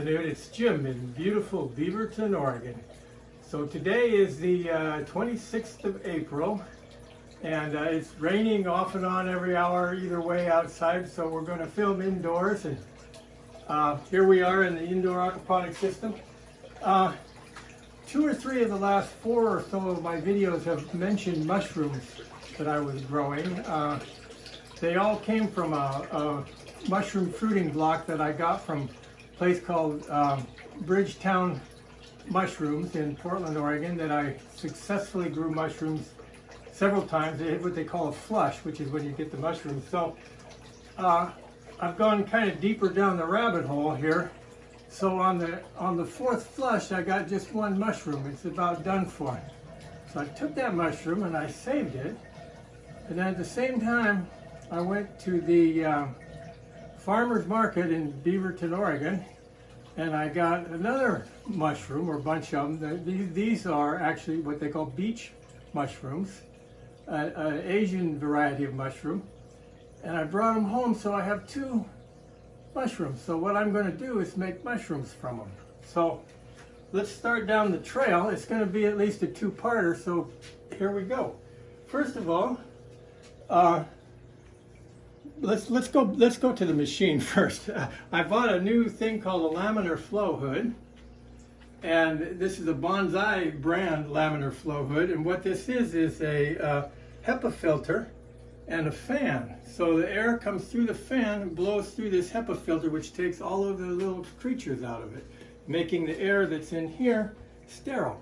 It's Jim in beautiful Beaverton, Oregon. So today is the 26th of April, and it's raining off and on every hour either way outside, so we're going to film indoors. And here we are in the indoor aquaponics system. 2 or 3 of the last 4 or so of my videos have mentioned mushrooms that I was growing. They all came from a mushroom fruiting block that I got from place called Bridgetown Mushrooms in Portland, Oregon, that I successfully grew mushrooms several times. They had what they call a flush, which is when you get the mushrooms. So I've gone kind of deeper down the rabbit hole here. So on the 4th flush, I got just 1 mushroom. It's about done for. So I took that mushroom and I saved it. And then at the same time, I went to the farmer's market in Beaverton, Oregon, and I got another mushroom, or a bunch of them. These are actually what they call beach mushrooms, an Asian variety of mushroom. And I brought them home, so I have 2 mushrooms. So what I'm going to do is make mushrooms from them. So let's start down the trail. It's going to be at least a 2-parter, so here we go. First of all, let's go to the machine first. I bought a new thing called a laminar flow hood, and this is a Bonsai brand laminar flow hood. And what this is a HEPA filter and a fan. So the air comes through the fan and blows through this HEPA filter, which takes all of the little creatures out of it, making the air that's in here sterile.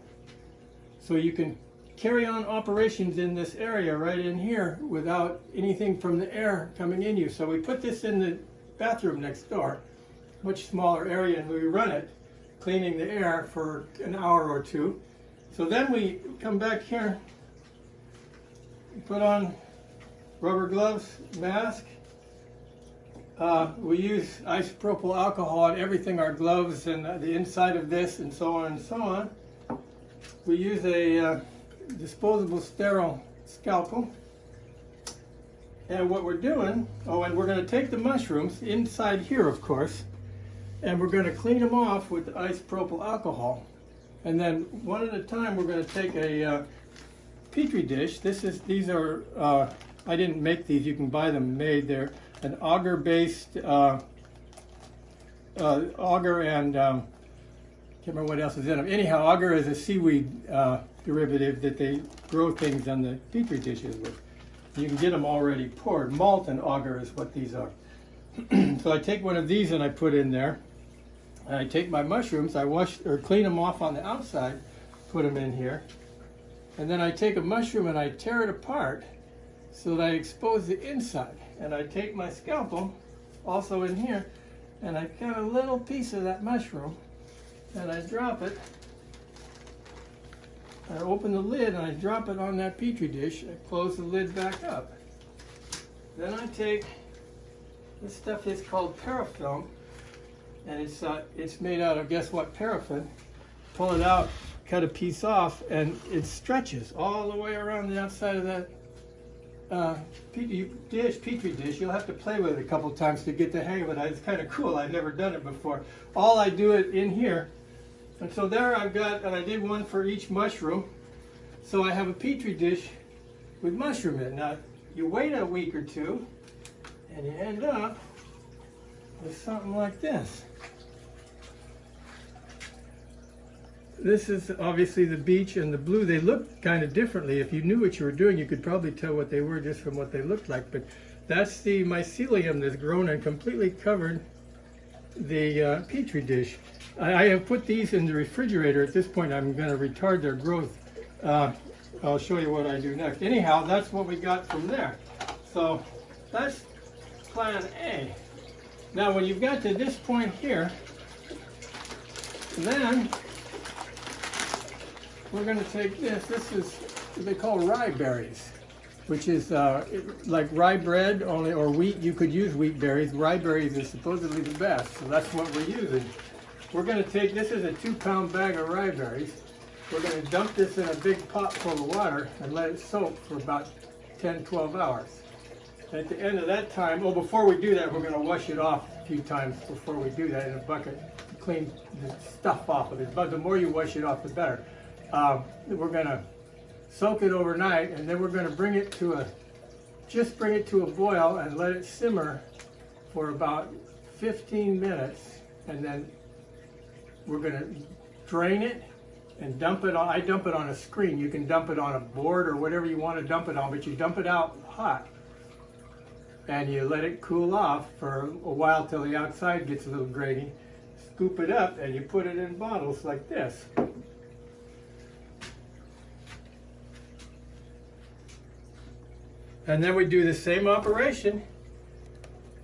So you can carry on operations in this area right in here without anything from the air coming in you. So we put this in the bathroom next door, much smaller area, and we run it, cleaning the air for an hour or 2. So then we come back here, put on rubber gloves, mask. We use isopropyl alcohol on everything, our gloves and the inside of this, and so on and so on. We use a disposable sterile scalpel. And what we're doing, and we're going to take the mushrooms inside here, of course, and we're going to clean them off with isopropyl alcohol. And then one at a time, we're going to take a petri dish. These are I didn't make these, you can buy them made. They're an agar-based agar, and can't remember what else is in them. Anyhow, agar is a seaweed derivative that they grow things on the petri dishes with. You can get them already poured. Malt and agar is what these are. So I take one of these and I put in there. And I take my mushrooms, I wash or clean them off on the outside, put them in here. And then I take a mushroom and I tear it apart so that I expose the inside. And I take my scalpel, also in here, and I cut a little piece of that mushroom and I drop it. I open the lid and I drop it on that petri dish. I close the lid back up. Then I take, this stuff is called parafilm, and it's made out of, guess what, paraffin. Pull it out, cut a piece off, and it stretches all the way around the outside of that petri dish. You'll have to play with it a couple times to get the hang of it. It's kind of cool. I've never done it before. All I do it in here. And so there I've got, and I did one for each mushroom. So I have a petri dish with mushroom in it. Now, you wait a week or 2, and you end up with something like this. This is obviously the beach and the blue. They look kind of differently. If you knew what you were doing, you could probably tell what they were just from what they looked like. But that's the mycelium that's grown and completely covered the petri dish. I have put these in the refrigerator. At this point, I'm going to retard their growth. I'll show you what I do next. Anyhow, that's what we got from there. So that's plan A. Now, when you've got to this point here, then we're going to take this. This is what they call rye berries, which is like rye bread, only, or wheat. You could use wheat berries. Rye berries is supposedly the best, so that's what we're using. We're going to take, this is a 2-pound bag of rye berries. We're going to dump this in a big pot full of water and let it soak for about 10-12 hours. At the end of that time, before we do that, we're going to wash it off a few times before we do that in a bucket. clean the stuff off of it. But the more you wash it off, the better. We're gonna soak it overnight, and then we're gonna bring it to a boil and let it simmer for about 15 minutes, and then we're gonna drain it and dump it on. I dump it on a screen. You can dump it on a board or whatever you want to dump it on, but you dump it out hot. And you let it cool off for a while till the outside gets a little grainy. Scoop it up and you put it in bottles like this. And then we do the same operation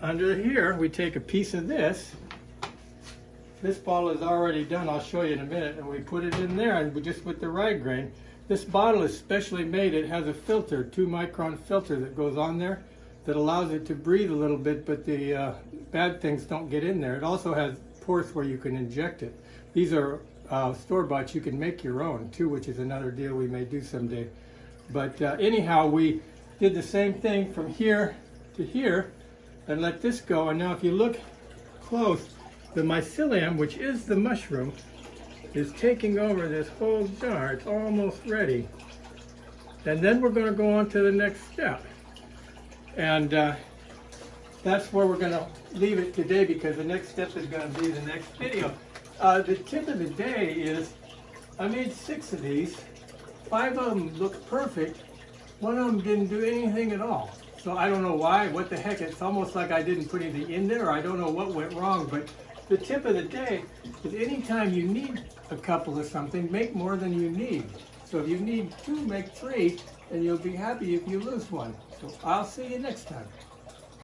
under here. We take a piece of this. This bottle is already done, I'll show you in a minute, and we put it in there, and we just with the rye grain. This bottle is specially made. It has a filter, 2-micron filter that goes on there that allows it to breathe a little bit, but the bad things don't get in there. It also has ports where you can inject it. These are store-bought. You can make your own too, which is another deal we may do someday. But anyhow, we did the same thing from here to here and let this go. And now if you look close, the mycelium, which is the mushroom, is taking over this whole jar. It's almost ready. And then we're going to go on to the next step. And that's where we're going to leave it today, because the next step is going to be the next video. The tip of the day is I made 6 of these. 5 of them looked perfect. 1 of them didn't do anything at all. So I don't know why, what the heck. It's almost like I didn't put anything in there, or I don't know what went wrong. But the tip of the day is anytime you need a couple of something, make more than you need. So if you need 2, make 3, and you'll be happy if you lose 1. So I'll see you next time.